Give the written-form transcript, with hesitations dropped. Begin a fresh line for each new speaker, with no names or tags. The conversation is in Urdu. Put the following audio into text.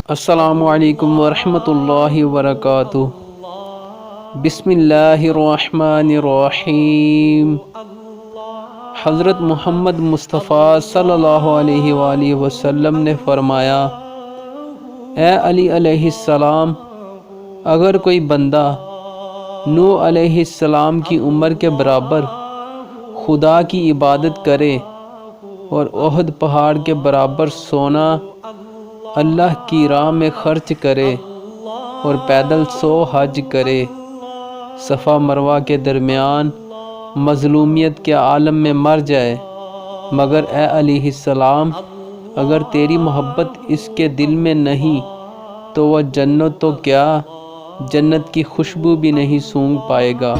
السلام علیکم ورحمۃ اللہ وبرکاتہ۔ بسم اللہ الرحمن الرحیم۔ حضرت محمد مصطفیٰ صلی اللہ علیہ وآلہ وسلم نے فرمایا، اے علی علیہ السلام، اگر کوئی بندہ نوح علیہ السلام کی عمر کے برابر خدا کی عبادت کرے اور احد پہاڑ کے برابر سونا اللہ کی راہ میں خرچ کرے اور پیدل 100 حج کرے، صفا مروہ کے درمیان مظلومیت کے عالم میں مر جائے، مگر اے علیہ السلام، اگر تیری محبت اس کے دل میں نہیں تو وہ جنت تو کیا جنت کی خوشبو بھی نہیں سونگھ پائے گا۔